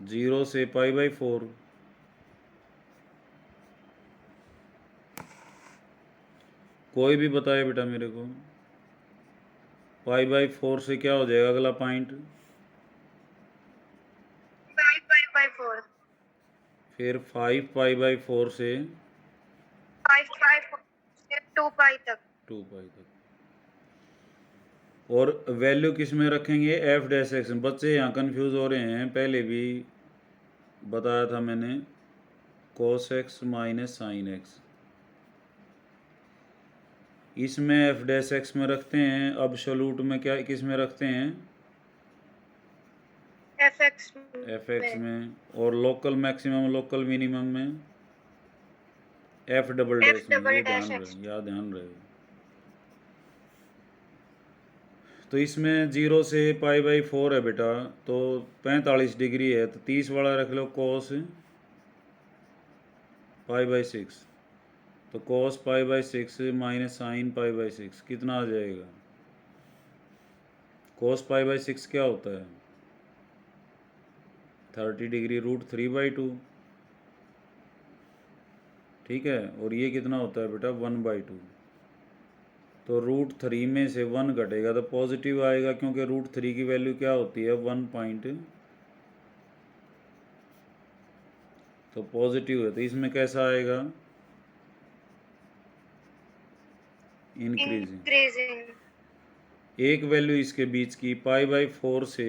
0 से π/4। कोई भी बताए बेटा मेरे को। π/4 से क्या हो जाएगा अगला पॉइंट? 5π/4। फिर 5π/4 से 5π से 2π तक। 2π तक। और वैल्यू किस में रखेंगे? f'(x) में। बच्चे यहाँ कंफ्यूज हो रहे हैं, पहले भी बताया था मैंने, cos x minus sin x। इसमें f'(x) में रखते हैं, एब्सोल्यूट में क्या किस में रखते हैं? fx में। और लोकल मैक्सिमम लोकल मिनिमम में f'' में। ये ध्यान x। रहे, या ध्यान रहे। तो इसमें 0 से π/4 है बेटा, तो 45 डिग्री है, तो 30 वाला रख लो cos π/6। तो cos π/6 माइनस sin π/6 कितना आ जाएगा? cos π/6 क्या होता है? 30 डिग्री √3/2। ठीक है, और ये कितना होता है बेटा? 1/2। तो √3 में से 1 घटेगा तो पॉजिटिव आएगा, क्योंकि √3 की वैल्यू क्या होती है? 1 पॉइंट। तो पॉजिटिव है, तो इसमें कैसा आएगा? इंक्रीजिंग। एक वैल्यू इसके बीच की π/4 से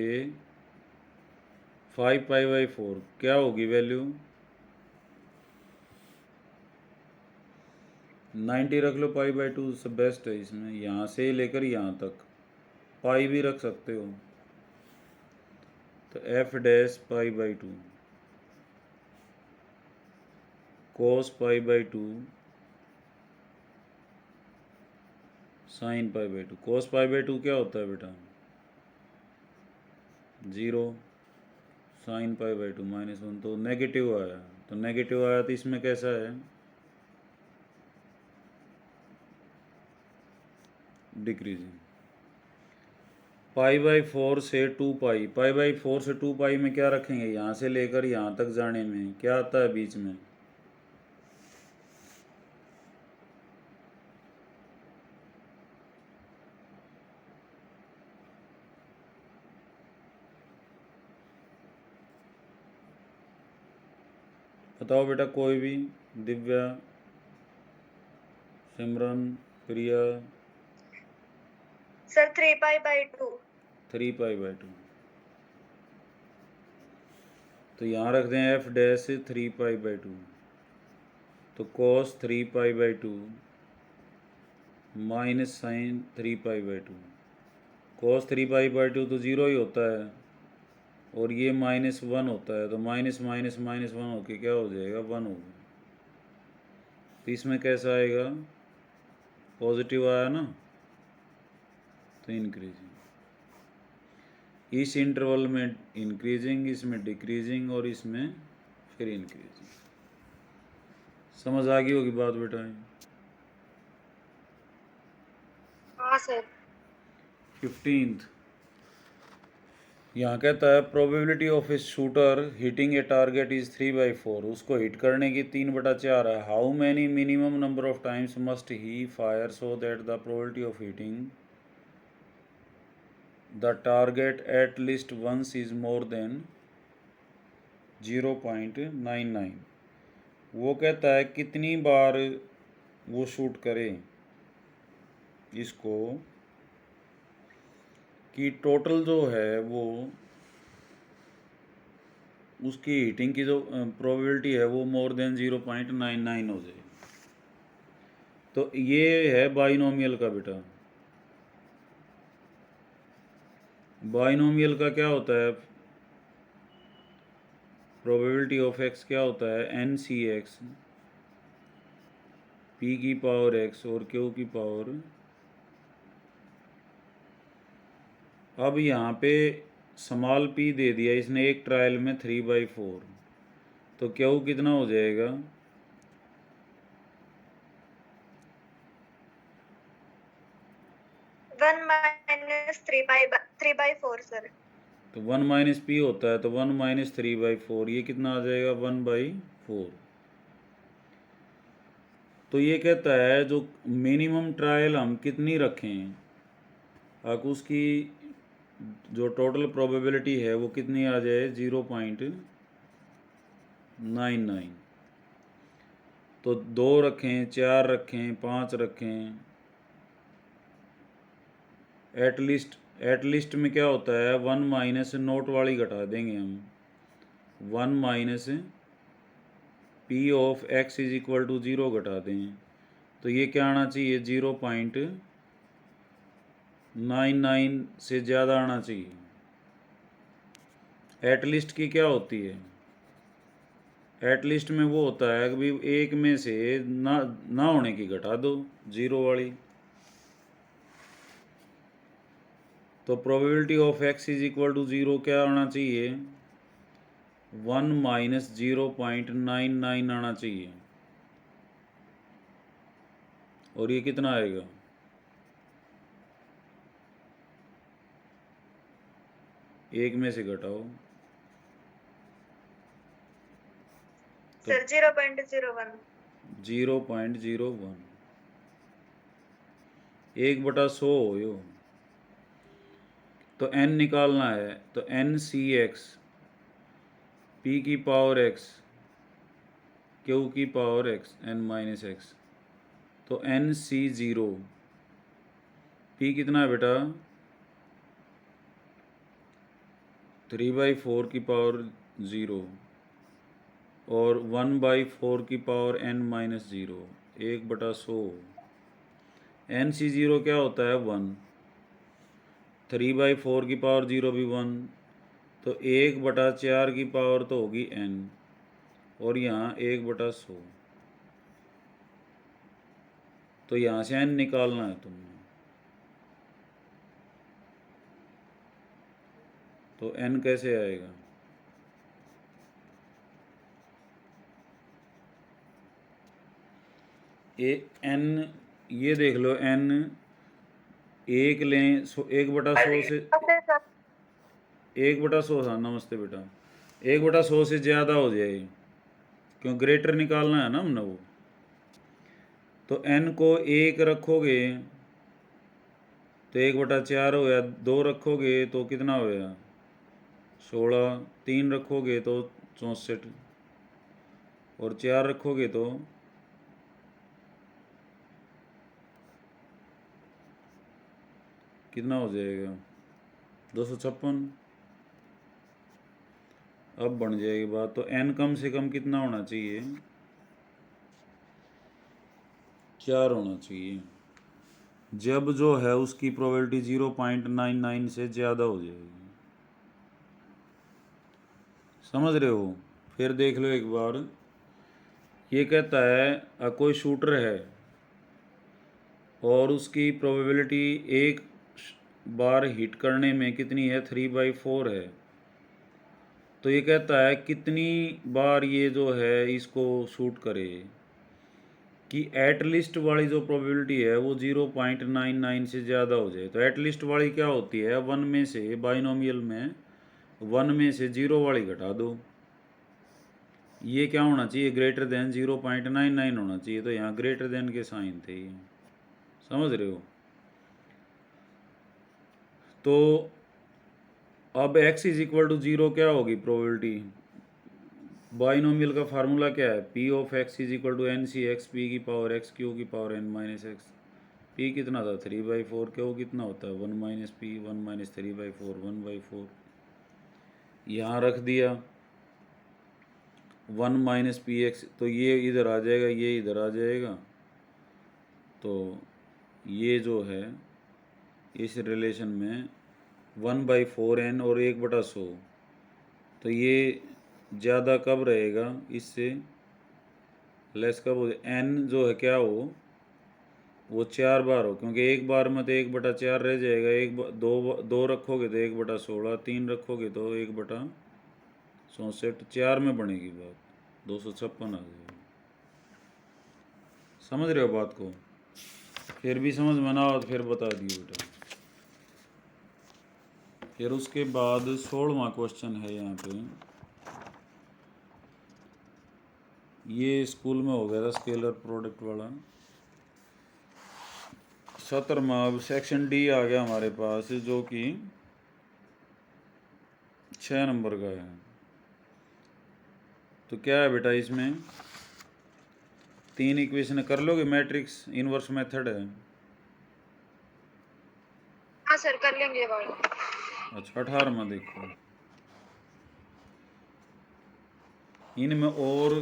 5π/4 क्या होगी वैल्यू? 90 रख लो, π/2 से बेस्ट है इसमें, यहाँ से लेकर यहाँ तक पाई भी रख सकते हो। तो f' π/2 cos π/2 sin π/2। cos π/2 क्या होता है बेटा? 0। sin π/2 -1, तो नेगेटिव आया। तो नेगेटिव आया तो इसमें कैसा है? डिक्रीजिंग। π/4 से 2π। π/4 से 2π में क्या रखेंगे? यहाँ से लेकर यहाँ तक जाने में क्या आता है बीच में? बताओ बेटा कोई भी। दिव्या, सिमरन, प्रिया। सर 3π/2। 3π/2। तो यहाँ रख दें f' 3π/2। तो cos 3π/2 माइनस साइन 3π/2। cos 3π/2 तो 0 ही होता है, और ये -1 होता है, तो माइनस माइनस माइनस 1 होके क्या हो जाएगा? 1 होगा। तो इसमें कैसा आएगा? पॉजिटिव आया ना, तो इंक्रीजिंग। इस इंटरवल में इंक्रीजिंग, इसमें डिक्रीजिंग, और इसमें फिर इंक्रीजिंग। समझ आ गई होगी बात बेटा? हाँ सर। 15th यहाँ कहता है probability of a shooter hitting a target is 3/4। उसको हिट करने की 3/4 है। How many minimum number of times must he fire so that the probability of hitting the target at least once is more than 0.99। वो कहता है कितनी बार वो shoot करे इसको, कि टोटल जो है वो उसकी हीटिंग की जो प्रोबेबिलिटी है वो मोर देन 0.99 हो जाए। तो ये है बाइनोमियल का बेटा। बाइनोमियल का क्या होता है? प्रोबेबिलिटी ऑफ x क्या होता है? NCx p की पावर x और q की पावर। अब यहाँ पे स्मॉल p दे दिया इसने एक ट्रायल में 3/4, तो q कितना हो जाएगा? 1 - 3/4 सर। तो 1 माइनस पी होता है तो 1 माइनस 3/4, ये कितना आ जाएगा 1/4। तो ये कहता है जो मिनिमम ट्रायल हम कितनी रखें, अगर उसकी जो टोटल प्रोबेबिलिटी है वो कितनी आ जाए 0.99। तो 2 रखें, 4 रखें, 5 रखें, एटलिस्ट में क्या होता है 1 माइनस नोट वाली घटा देंगे हम, 1 minus P of X is equal to 0 घटा दें, तो ये क्या आना चाहिए 0.99 से ज़्यादा आना चाहिए। एटलिस्ट की क्या होती है, एटलिस्ट में वो होता है कि भाई एक में से ना होने की घटा दो 0 वाली। तो probability of X is equal to 0 क्या आना चाहिए 1 माइनस 0.99 आना चाहिए। और ये कितना आएगा, एक में से घटाओ सर 0.01। 0.01, 1/100 हो यो। तो n निकालना है तो n सी एक्स पी की पावर x क्यू की power x n minus x, तो n सी 0, p कितना है बेटा 3/4 की पावर 0 और 1/4 की पावर n माइनस 0, 1/100। n सी 0 क्या होता है 1, 3/4 की पावर 0 भी 1, तो 1/4 की पावर तो होगी n, और यहाँ 1/100। तो यहाँ से n निकालना है तुमने, तो n कैसे आएगा, n ये देख लो n 1 लें 1/100 से 1/100, हाँ नमस्ते बेटा, 1/100 से ज़्यादा हो जाए क्यों ग्रेटर निकालना है ना हमने वो। तो n को 1 रखोगे तो 1/4 हो गया, 2 रखोगे तो कितना हो गया 16, 3 रखोगे तो 64, और 4 रखोगे तो कितना हो जाएगा 256। अब बन जाएगी बात, तो n कम से कम कितना होना चाहिए 4 होना चाहिए, जब जो है उसकी प्रोबेबिलिटी 0.99 से ज़्यादा हो जाएगी। समझ रहे हो। फिर देख लो एक बार, ये कहता है कोई शूटर है और उसकी प्रोबेबिलिटी एक बार हिट करने में कितनी है 3/4 है। तो ये कहता है कितनी बार ये जो है इसको शूट करे कि एटलिस्ट वाली जो प्रोबेबिलिटी है वो 0.99 से ज़्यादा हो जाए। तो एटलिस्ट वाली क्या होती है 1 में से, बाइनोमियल में 1 में से 0 वाली घटा दो, ये क्या होना चाहिए ग्रेटर देन 0.99 होना चाहिए। तो यहाँ ग्रेटर देन के साइन थे ये, समझ रहे हो। तो अब x इज इक्वल टू 0 क्या होगी प्रोबेबिलिटी, बाइनोमियल का फार्मूला क्या है p of x is equal to N C X P की पावर x क्यू की power n minus X. p कितना था 3/4, क्यू कितना होता है 1 माइनस पी, 1 माइनस 3/4 1/4, यहाँ रख दिया 1 माइनस पी एक्स, तो ये इधर आ जाएगा, ये इधर आ जाएगा, तो ये जो है इस रिलेशन में 1/4n और 1/100, तो ये ज़्यादा कब रहेगा इससे लेस कब हो, n जो है क्या हो वो 4 बार हो, क्योंकि एक बार में तो 1/4 रह जाएगा, दो रखोगे तो 1/16, 3 रखोगे तो 1/64, 4 में बनेगी बात 256 आ जाएगी। समझ रहे हो बात को। फिर भी समझ में ना हो तो फिर बता दिए बेटा। फिर उसके बाद 16वां क्वेश्चन है यहाँ पे, ये स्कूल में हो गया था स्केलर प्रोडक्ट वाला। 17वां अब सेक्शन डी आ गया हमारे पास, जो कि 6 नंबर का है। तो क्या है बेटा, इसमें 3 इक्वेशन कर लोगे, मैट्रिक्स इनवर्स मेथड है। हाँ सर कर लेंगे वाला। अच्छा 18वां देखो, इनमें और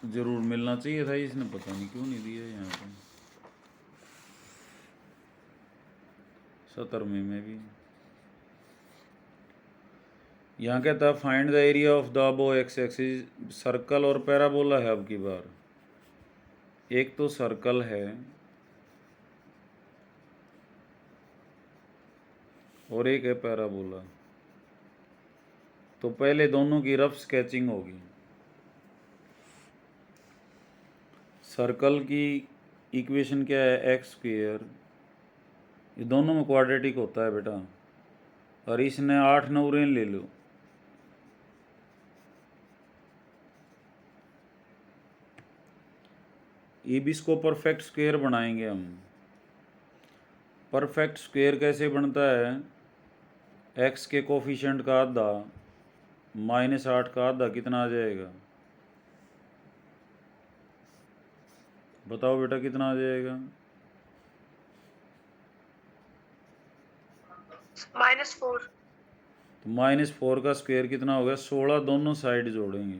जरूर मिलना चाहिए था, इसने पता नहीं क्यों नहीं दिया यहाँ पे। 17वें में भी यहाँ कहता है find the area of the above x axis. Circle और पैराबोला है अब की बार, एक तो सर्कल है और एक है पैराबोला। तो पहले दोनों की रफ स्केचिंग होगी। सर्कल की इक्वेशन क्या है, एक्स स्क्वेयर, ये दोनों में क्वाड्रेटिक होता है बेटा, और इसने 8 9 रेन ले लो। अब इसको परफेक्ट स्क्वायर बनाएंगे हम। परफेक्ट स्क्वायर कैसे बनता है, एक्स के कोफिशिएंट का आधा -8 का आधा कितना आ जाएगा, बताओ बेटा कितना आ जाएगा। -4। तो -4 का स्क्वायर कितना हो गया, 16, दोनों साइड जोड़ेंगे।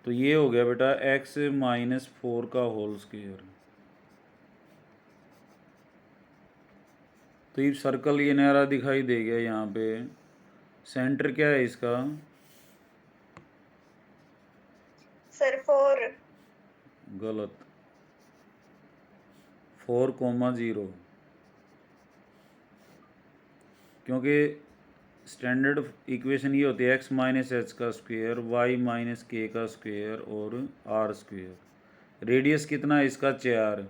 तो ये हो गया बेटा x -4 का होल स्क्वायर। तो ये सर्कल ये नहरा दिखाई दे गया यहाँ पे। सेंटर क्या है इसका, सर 4। गलत, 4,0, क्योंकि स्टैंडर्ड इक्वेशन ये होती है x -h का स्क्वायर, y -k का स्क्वायर और r स्क्वायर। रेडियस कितना है इसका, 4।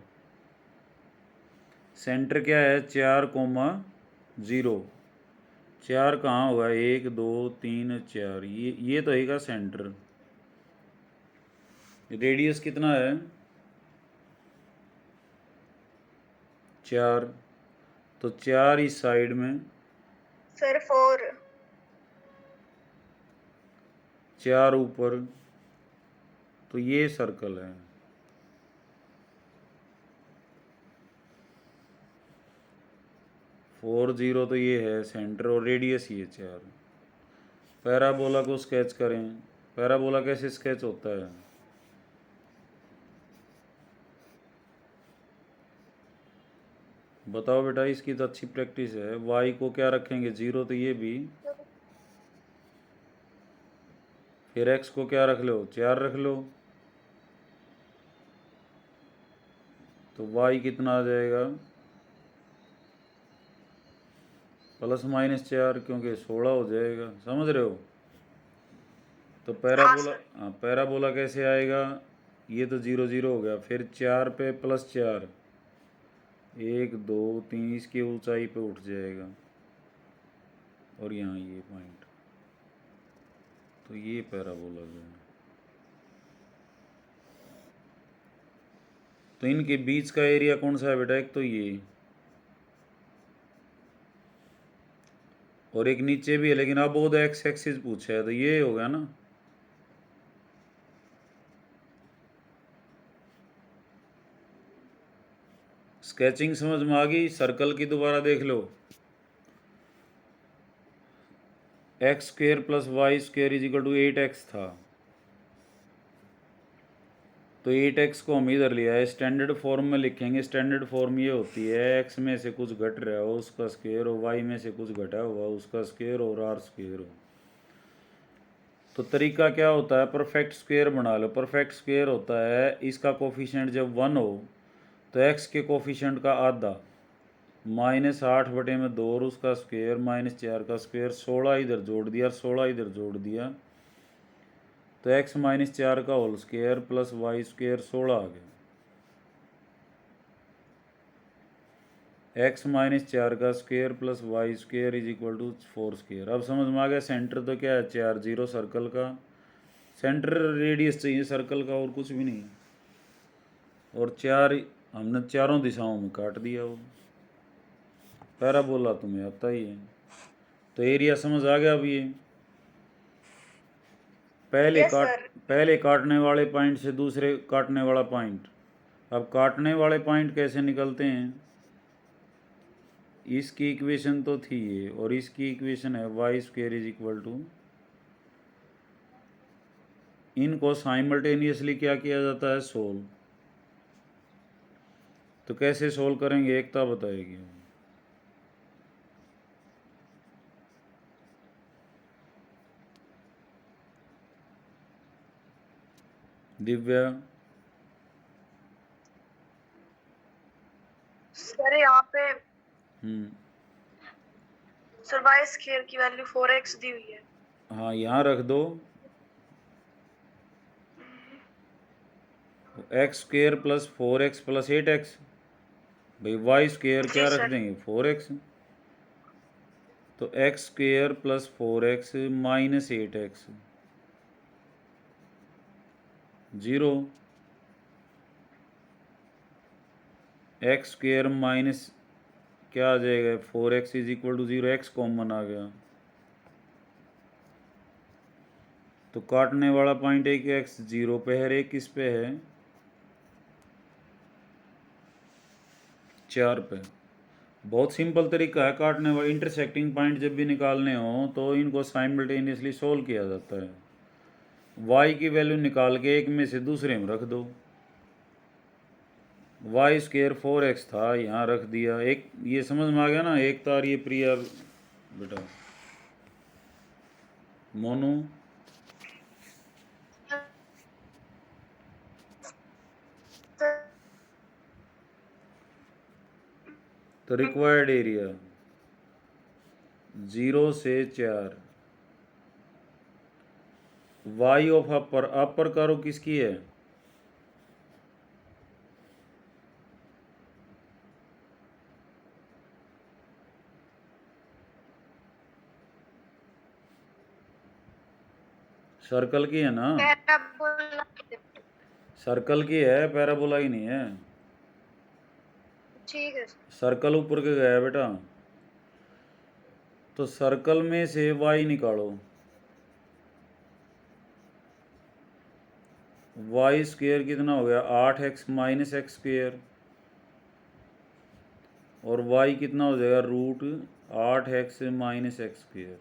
सेंटर क्या है, 4,0। 4 कहाँ होगा, 1 2 3 4, ये तो है सेंटर। रेडियस कितना है, 4। तो 4 इस साइड में, सर 4। 4 ऊपर, तो ये सर्कल है। फोर 0 तो ये है सेंटर, और रेडियस ये 4। पैराबोला को स्केच करें। पैराबोला कैसे स्केच होता है, बताओ बेटा, इसकी तो अच्छी प्रैक्टिस है। y को क्या रखेंगे, 0, तो ये भी। फिर x को क्या रख लो, 4 रख लो। तो y कितना आ जाएगा, ±4, क्योंकि 16 हो जाएगा, समझ रहे हो। तो पैराबोला, हाँ पैराबोला कैसे आएगा, ये तो 0 0 हो गया, फिर 4 पे +4, 1 2 3, इसकी ऊंचाई पे उठ जाएगा, और यहाँ ये पॉइंट, तो ये पैराबोला है। तो इनके बीच का एरिया कौन सा है बेटा, एक तो ये, और एक नीचे भी है, लेकिन अब वो एक्स एक्सिस पूछा है, तो ये हो गया ना। स्केचिंग समझ में आ गई। सर्कल की दोबारा देख लो, x² + y² = 8x था, तो 8x को हम इधर लिया है, स्टैंडर्ड फॉर्म में लिखेंगे। स्टैंडर्ड फॉर्म ये होती है, x में से कुछ घट रहा हो उसका स्क्वायर, और y में से कुछ घटा हुआ उसका स्क्वायर, और r² हो। तो तरीका क्या होता है, परफेक्ट स्क्वायर बना लो। परफेक्ट स्क्वायर होता है, इसका कोफिशिएंट जब 1 हो तो x के कोफिशिएंट का आधा, -8/2, और उसका स्क्वायर -4 का स्क्वायर, 16 इधर जोड़ दिया, 16 इधर जोड़ दिया, तो x माइनस 4 का whole square plus Y square 16 आ गया। x माइनस 4 का square plus Y square is equal to 4 square. अब समझ में आ गया। सेंटर तो क्या है 4, 0 सर्कल का सेंटर रेडियस चाहिए सर्कल का, और कुछ भी नहीं। और 4 हमने चारों दिशाओं में काट दिया। वो पैराबोला तुम्हें आता ही है। तो एरिया समझ आ गया। अब ये Yes, sir. पहले काटने वाले पॉइंट से दूसरे काटने वाला पॉइंट। अब काटने वाले पॉइंट कैसे निकलते हैं? इसकी इक्वेशन तो थी ये, और इसकी इक्वेशन है Y square is equal to, इनको साइमल्टेनियसली क्या किया जाता है? सोल्व। तो कैसे सोल्व करेंगे एकता बताएगी। दिव्या। सर यहाँ पे हम्म। सर वाई स्क्वायर की वैल्यू 4x दी हुई है। हाँ यहाँ रख दो। X square plus 4x plus 8x। भाई वाई स्क्वेयर जी क्या रख सर। देंगे? 4x। तो x square plus 4x minus 8x 0। X square minus क्या आ जाएगा? 4x is equal to 0। X common आ गया। तो काटने वाला पॉइंट है कि x 0 पे है, एक किस पे है? 4 पे। बहुत सिंपल तरीका है काटने वाला। इंटरसेक्टिंग पॉइंट जब भी निकालने हो तो इनको साइमल्टेनियसली सोल्व किया जाता है। y की वैल्यू निकाल के एक में से दूसरे में रख दो। वाई स्क्वेयर 4x था, यहाँ रख दिया। एक ये समझ में आ गया ना? एक तार ये प्रिया बेटा मोनू। तो रिक्वायर्ड एरिया 0 से 4। वाई ऑफ अपर, अपर करो किसकी है? सर्कल की है ना? पैराबोला। सर्कल की है, पैराबोला ही नहीं है। ठीक है। सर्कल ऊपर के गया बेटा। तो सर्कल में से वाई निकालो। वाई स्क्वेयर कितना हो गया? 8x minus X square. और y कितना हो जाएगा? Root 8x minus X square.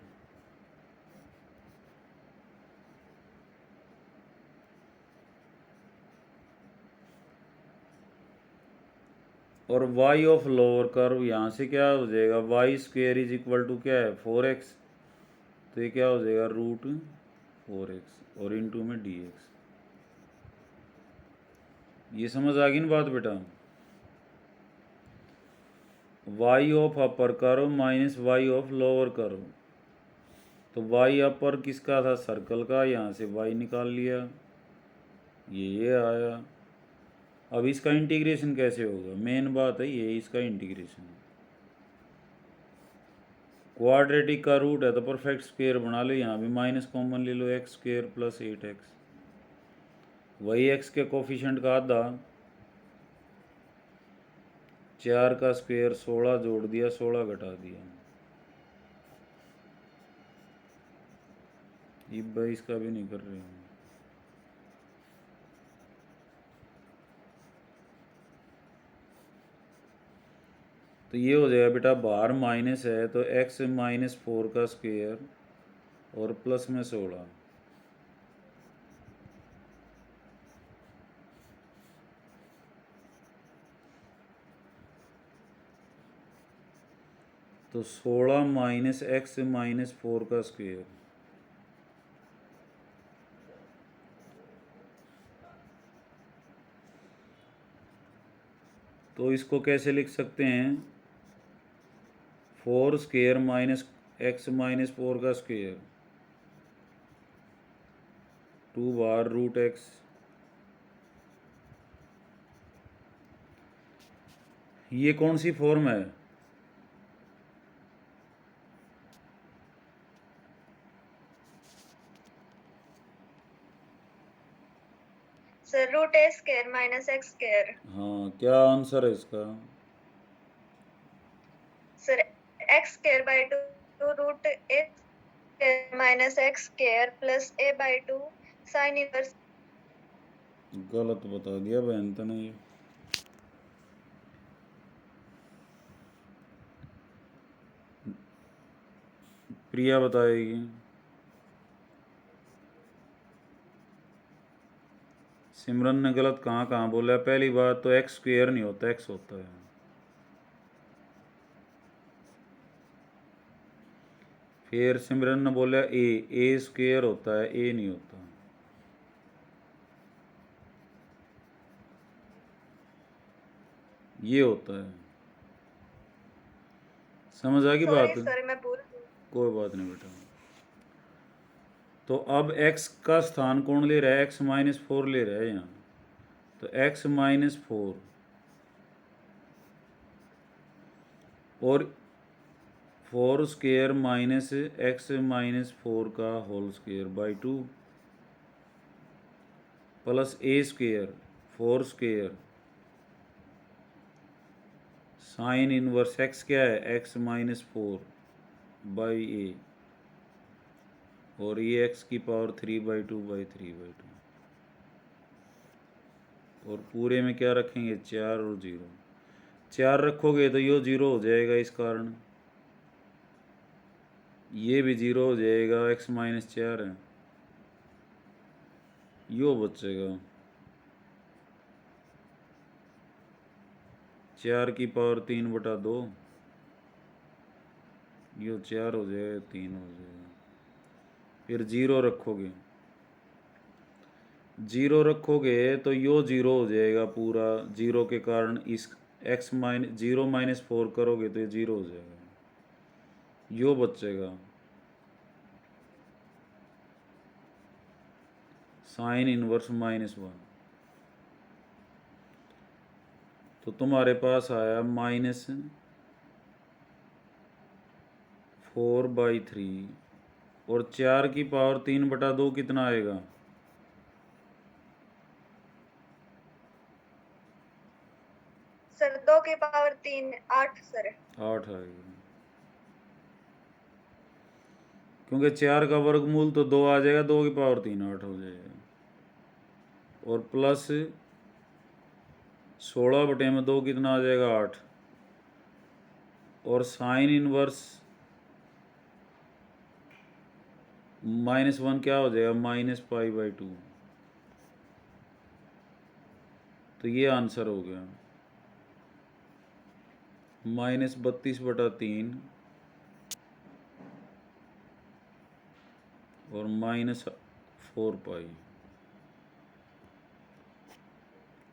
और y ऑफ लोअर कर्व यहाँ से क्या हो जाएगा? Y square is equal to क्या है? 4x। तो ये क्या हो जाएगा? रूट 4x और इनटू में dx। ये समझ आ गई ना बात बेटा? y of upper curve minus y of lower curve. तो y अपर किसका था? सर्कल का। यहाँ से y निकाल लिया, ये आया। अब इसका इंटीग्रेशन कैसे होगा? मेन बात है ये, इसका इंटीग्रेशन। क्वाड्रेटिक का रूट है तो परफेक्ट स्क्वायर बना लो। यहाँ भी माइनस कॉमन ले लो, एक्स स्क्वायर प्लस 8x। वही x के कोफिशिएंट का आधा, 4 का स्क्वायर 16 जोड़ दिया, 16 घटा दिया। ये भाई इसका भी नहीं कर रहे हैं। तो ये हो जाएगा बेटा, बाहर माइनस है तो x माइनस 4 का स्क्वायर और प्लस में 16। तो 16 माइनस x माइनस 4 का स्क्वायर। तो इसको कैसे लिख सकते हैं? 4 स्क्वायर माइनस x माइनस 4 का स्क्वायर 2 बार रूट एक्स, ये कौन सी फॉर्म है? Sir root A square minus X square. हाँ, क्या आंसर है इसका? Sir X square by two root A square minus X square plus A by two sine inverse. गलत बता दिया बहन तो ने ये। प्रिया बताएगी। सिमरन ने गलत कहाँ कहाँ बोला? पहली बात तो एक्स स्क्वायर नहीं होता, एक्स होता है। फिर सिमरन ने बोला ए स्क्वायर होता है, ए नहीं होता। ये होता है। समझ आ गई बात? सॉरी सर मैं भूल गई। कोई बात नहीं बेटा। तो अब x का स्थान कौन ले रहा है? x माइनस 4 ले रहा है यहाँ। तो x माइनस 4 और 4 स्क्वेयर माइनस एक्स माइनस 4 का whole square by 2 plus A square 4 square sine inverse x क्या है? x माइनस 4 बाई ए, और ये x की पावर 3/2 बाई 3/2, और पूरे में क्या रखेंगे? 4 और 0। 4 रखोगे तो ये 0 हो जाएगा, इस कारण ये भी 0 हो जाएगा। x माइनस 4 है, यो बचेगा 4 की पावर 3/2, यो 4 हो जाएगा, 3 हो जाएगा। फिर 0 रखोगे, 0 रखोगे तो यो 0 हो जाएगा पूरा। 0 के कारण इस x माइनस 0 माइनस 4 करोगे तो ये 0 हो जाएगा, यो बचेगा साइन इनवर्स -1। तो तुम्हारे पास आया -4/3, और 4 की पावर 3/2 कितना आएगा? सर 2 की पावर 3 8 सर। 8 आएगा, क्योंकि 4 का वर्गमूल तो 2 आ जाएगा, 2 की पावर 3 8 हो जाएगा, और प्लस 16/2 कितना आ जाएगा? 8, और साइन इनवर्स -1 क्या हो जाएगा? -π/2। तो ये आंसर हो गया -32/3 और -4π।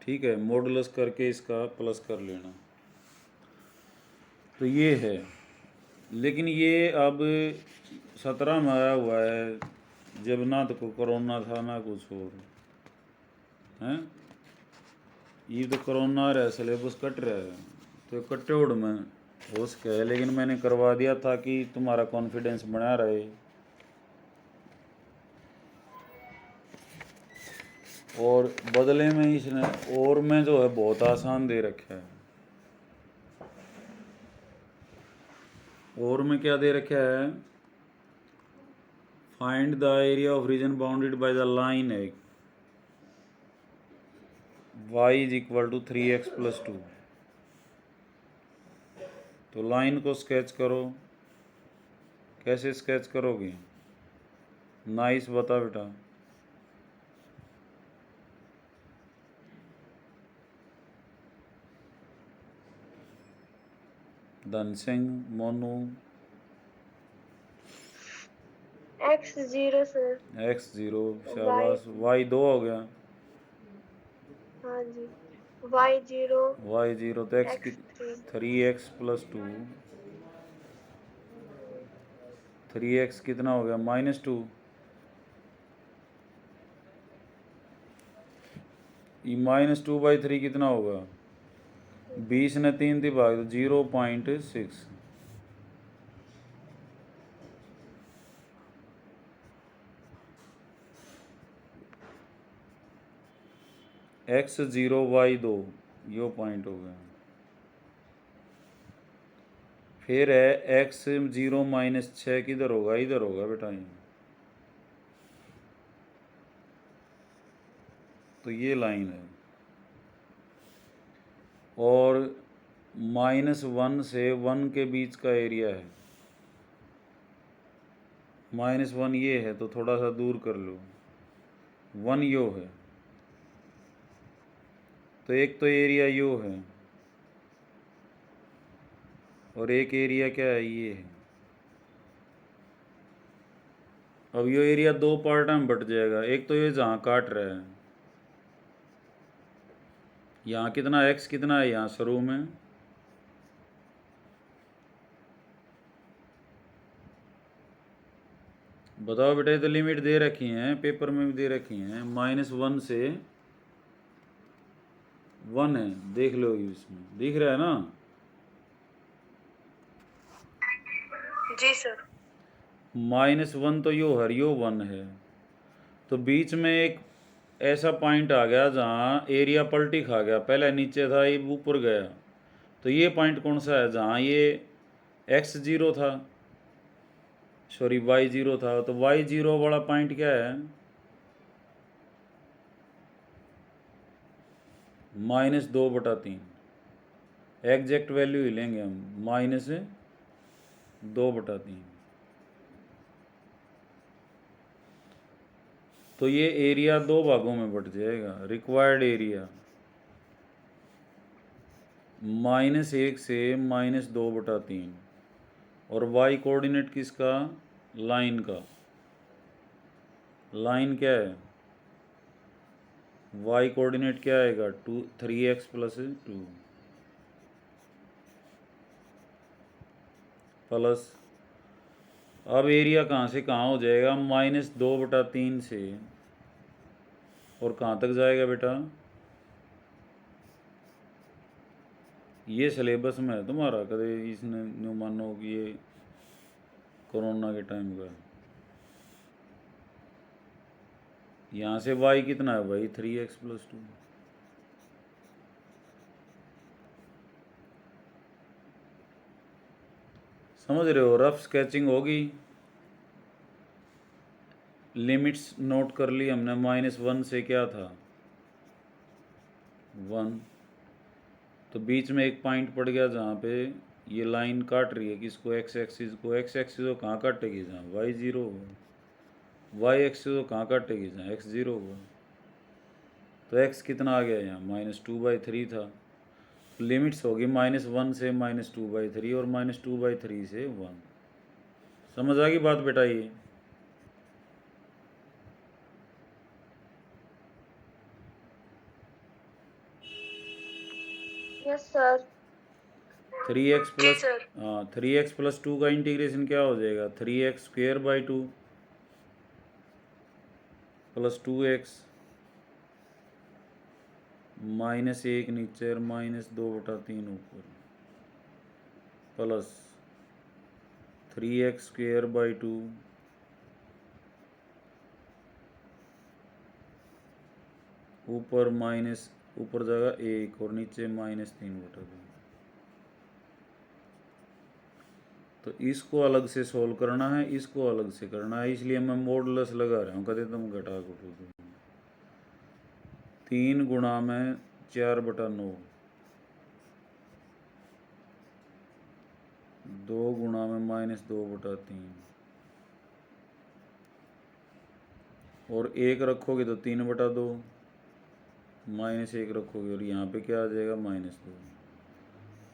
ठीक है, मॉडुलस करके इसका प्लस कर लेना। तो ये है, लेकिन ये अब 17 में आया हुआ है, जब ना तो कोरोना था ना कुछ और हैं। ये तो कोरोना रहा, सिलेबस कट रहा है, तो कट्टे उड़ में हो सके, लेकिन मैंने करवा दिया था कि तुम्हारा कॉन्फिडेंस बना रहे। और बदले में इसने और में जो है बहुत आसान दे रखा है। और में क्या दे रखा है? Find the area of reason bounded by the line है y = 3x + 2। तो लाइन को स्केच करो। कैसे स्केच करोगे? नाइस बता बेटा। Dhan Singh, Monu, x0 sir. x0 शाबाश। y2 हो गया, हाँ जी y0 y0 तो x की x3 3x + 2, 3x कितना हो गया? -2, ये -2/3 कितना होगा? 20 ने 3 थी भाग, 0.6। x0y2 यो पॉइंट हो गया। फिर है x0 - 6 किधर होगा? इधर होगा बेटा ये। तो ये लाइन है और -1 से 1 के बीच का एरिया है। -1 ये है तो थोड़ा सा दूर कर लो, 1 यो है तो एक तो एरिया यो है और एक एरिया क्या है? ये है। अब यो एरिया दो पार्ट में बट जाएगा। एक तो ये जहाँ काट रहा है, यहाँ कितना x कितना है यहाँ शुरू में? बताओ बेटा, ये तो लिमिट दे रखी हैं, पेपर में भी दे रखी हैं। -1 से 1 है, देख लो इसमें दिख रहा है ना? जी सर। -1 तो यो हरियो 1 है, तो बीच में एक ऐसा पॉइंट आ गया जहाँ एरिया पलटी खा गया। पहले नीचे था, ये ऊपर गया। तो ये पॉइंट कौन सा है? जहाँ ये x0 था, सॉरी y0 था। तो y0 वाला पॉइंट क्या है? -2/3। एग्जैक्ट वैल्यू ही लेंगे हम, -2/3। तो ये एरिया दो भागों में बट जाएगा। रिक्वायर्ड एरिया -1 से -2/3। और y कोऑर्डिनेट किसका? लाइन का। लाइन क्या है? y कोऑर्डिनेट क्या आएगा? 3x + 2 प्लस, अब एरिया कहाँ से कहाँ हो जाएगा? -2/3 से और कहाँ तक जाएगा बेटा? ये सिलेबस में है तुम्हारा, कदे इसने न्यू मानो कि ये कोरोना के टाइम का है। यहाँ से y कितना है भाई? 3x + 2। समझ रहे हो? रफ स्केचिंग होगी। लिमिट्स नोट कर ली हमने। -1 से क्या था? 1। तो बीच में एक पॉइंट पड़ गया जहाँ पे ये लाइन काट रही है किसको? x एक्सिस को। x एक्सिस को कहाँ काटेगी? जहाँ y0 हो। y एक्सिस को कहाँ काटेगी? जहाँ x0 हो। तो x कितना आ गया यहाँ? -2/3 था। लिमिट्स होगी -1 से -2/3 और -2/3 से 1। समझ आ गई बात बेटा? ये यस सर। 3x जी प्लस, सर। हाँ 3x + 2 का इंटीग्रेशन क्या हो जाएगा? 3x²/2 + 2x -1 नीचे और -2/3 ऊपर प्लस 3x²/2 ऊपर माइनस, ऊपर जाएगा 1 और नीचे -3/2। तो इसको अलग से सोल्व करना है, इसको अलग से करना है, इसलिए मैं मॉडुलस लगा रहा हूँ। कहते तुम घटा घटो 3 गुणा में 4/9, 2 गुणा में -2/3 और 1 रखोगे तो 3/2, -1 रखोगे और यहाँ पे क्या आ जाएगा? -2।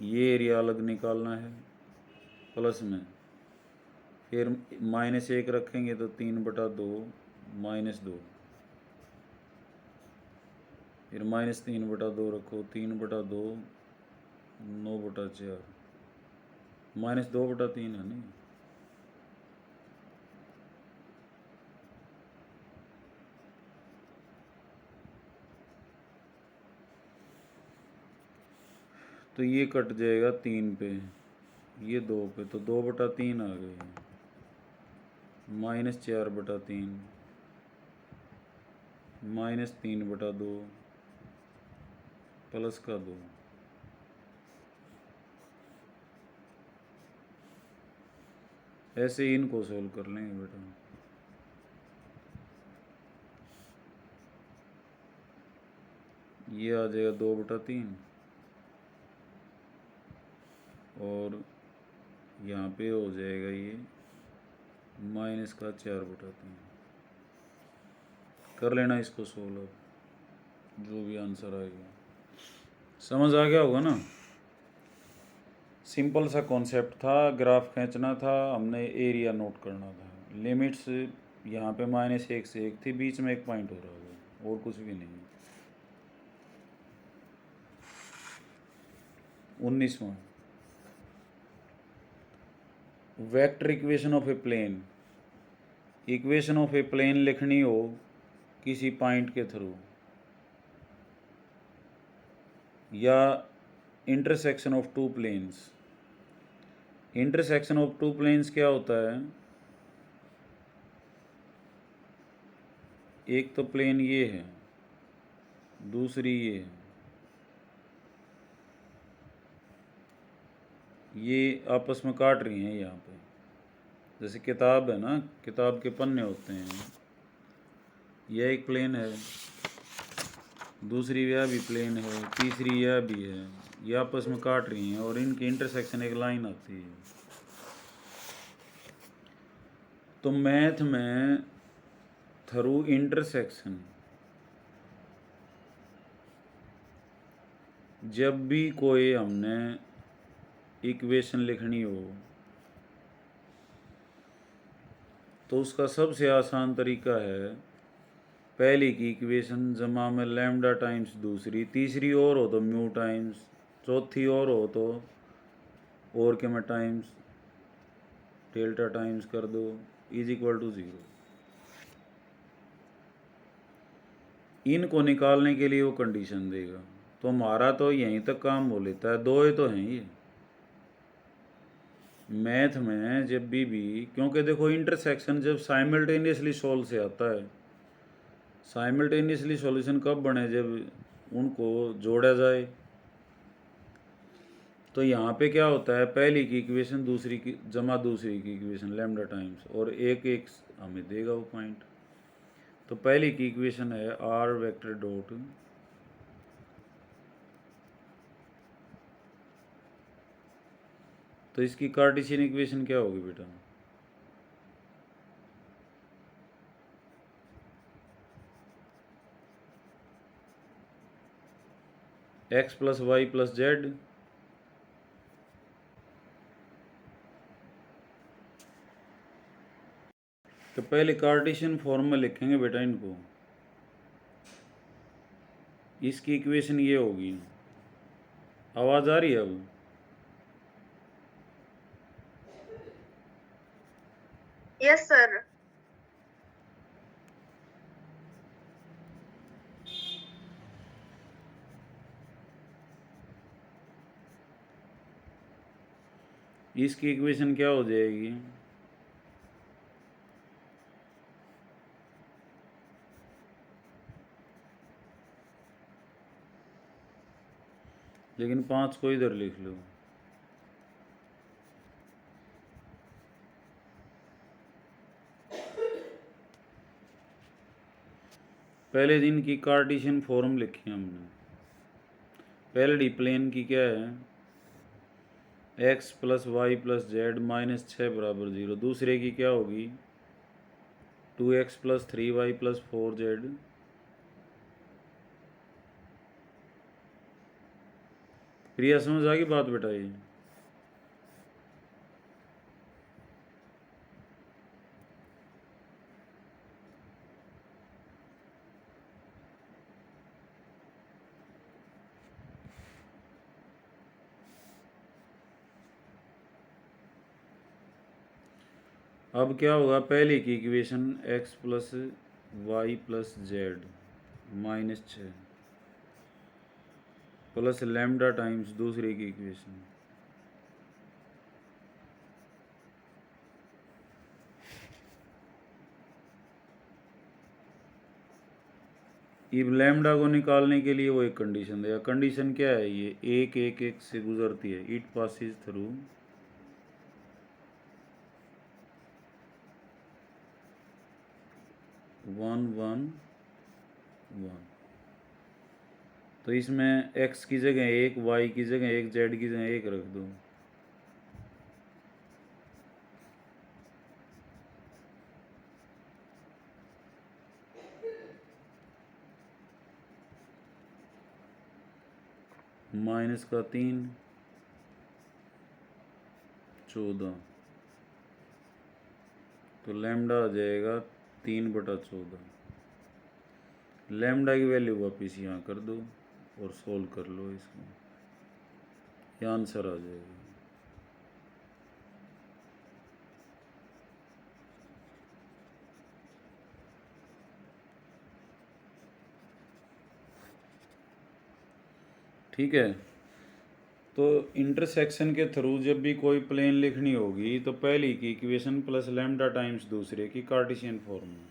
ये एरिया अलग निकालना है प्लस में। फिर -1 रखेंगे तो 3/2 -2, फिर -3/2 रखो, 3/2 9/4 -2/3 है नहीं। तो ये कट जाएगा 3 पे, ये 2 पे, तो 2/3 आ गए, -4/3, -3/2 प्लस का 2। ऐसे ही इनको सोल्व कर लेंगे बेटा। ये आ जाएगा 2/3 और यहाँ पे हो जाएगा ये -4/3। कर लेना इसको सोल्व, जो भी आंसर आएगा। समझ आ गया होगा ना। सिंपल सा कॉन्सेप्ट था, ग्राफ खींचना था, हमने एरिया नोट करना था। लिमिट्स यहाँ पे -1 से 1 थी, बीच में एक पॉइंट हो रहा होगा, और कुछ भी नहीं। 19वां, vector equation of a plane. Equation of a plane लिखनी हो किसी पॉइंट के थ्रू, या intersection of two planes. Intersection of two planes क्या होता है? एक तो प्लेन ये है, दूसरी ये है, ये आपस में काट रही हैं यहाँ पे। जैसे किताब है ना, किताब के पन्ने होते हैं, यह एक प्लेन है, दूसरी यह भी प्लेन है, तीसरी यह भी है, ये आपस में काट रही हैं और इनकी इंटरसेक्शन एक लाइन आती है। तो मैथ में थ्रू इंटरसेक्शन जब भी कोई हमने इक्वेशन लिखनी हो तो उसका सबसे आसान तरीका है पहले की इक्वेशन जमा में लैम्डा टाइम्स दूसरी, तीसरी और हो तो म्यू टाइम्स, चौथी और हो तो और के में टाइम्स डेल्टा टाइम्स कर दो, =0। इनको निकालने के लिए वो कंडीशन देगा। तो हमारा तो यहीं तक काम हो लेता है, 2 ही तो हैं ये मैथ में जब भी, क्योंकि देखो इंटरसेक्शन जब साइमल्टेनियसली सॉल्व से आता है। साइमल्टेनियसली सॉल्यूशन कब बने? जब उनको जोड़ा जाए। तो यहाँ पे क्या होता है, पहली की इक्वेशन दूसरी की जमा दूसरी की इक्वेशन लैम्डा टाइम्स, और एक एक हमें देगा वो पॉइंट। तो पहली की इक्वेशन है आर वेक्टर डॉट तो इसकी कार्टेशियन इक्वेशन क्या होगी बेटा? x + y + z। तो पहले कार्टेशियन फॉर्म में लिखेंगे बेटा इनको। इसकी इक्वेशन ये होगी, आवाज़ आ रही है अब? Yes sir. इसकी इक्वेशन क्या हो जाएगी? लेकिन 5 को इधर लिख लो। पहले दिन की कार्टेशियन फॉर्म लिखी हमने। पहले प्लेन की क्या है? x + y + z -6 = 0। दूसरे की क्या होगी? 2x + 3y + 4z। प्रिया समझ आ गई बात बेटा? ये अब क्या होगा? पहले की equation x + y + z -6, plus lambda times दूसरे की इक्वेशन। अब लैम्डा को निकालने के लिए वो एक कंडीशन देगा। कंडीशन क्या है? ये एक एक एक से गुजरती है, it passes through one one one. तो इसमें x की जगह एक, y की जगह एक, z की जगह एक रख दो। माइनस का 3 14, तो लैम्डा आ जाएगा 3/14। लैम्डा की वैल्यू वापिस यहाँ कर दो और सोल्व कर लो इसको, ये आंसर आ जाएगा। ठीक है। तो इंटरसेक्शन के थ्रू जब भी कोई प्लेन लिखनी होगी तो पहली की इक्वेशन प्लस लैम्डा टाइम्स दूसरे की कार्टेशियन फॉर्म में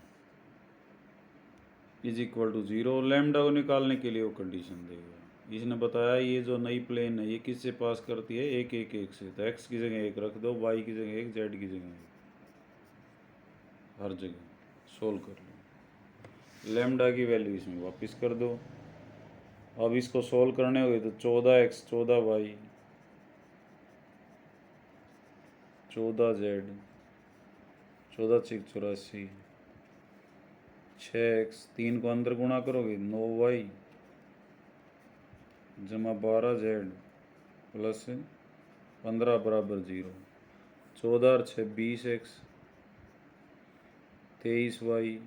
इज इक्वल टू 0। लैम्डा को निकालने के लिए वो कंडीशन देगा। इसने बताया ये जो नई प्लेन है ये किससे पास करती है? एक एक एक से। तो x की जगह एक रख दो, y की जगह एक, z की जगह एक, हर जगह सोल्व कर लो। लैम्डा की वैल्यू इसमें वापस कर दो। अब इसको सोल्व करने हुए तो 14x 14y 14z 14 6 84, 6x 3 को अंदर गुणा करोगे 9y जमा 12z प्लस 15 बराबर 0। 14 और 6 20x 23y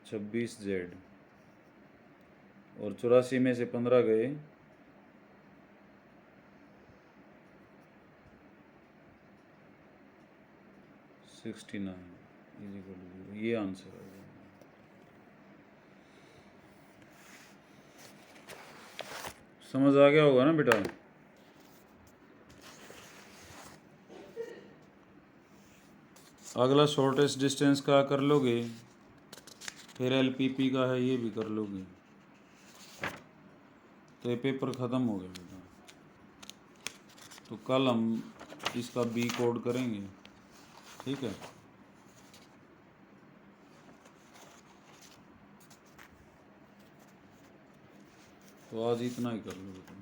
26z और 84 में से 15 गए 69 इज इक्वल टू 0। ये आंसर है। समझ आ गया होगा ना बेटा? अगला शॉर्टेस्ट डिस्टेंस का कर लोगे, फिर एलपीपी का है ये भी कर लोगे, तो ये पेपर ख़त्म हो गया बेटा। तो कल हम इसका बी कोड करेंगे, ठीक है? तो आज इतना ही कर लो बेटा।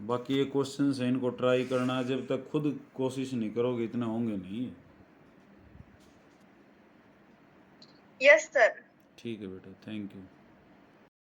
बाकी ये क्वेश्चन है, इनको ट्राई करना है। जब तक खुद कोशिश नहीं करोगे इतना होंगे नहीं। Yes sir. ठीक है बेटा, थैंक यू।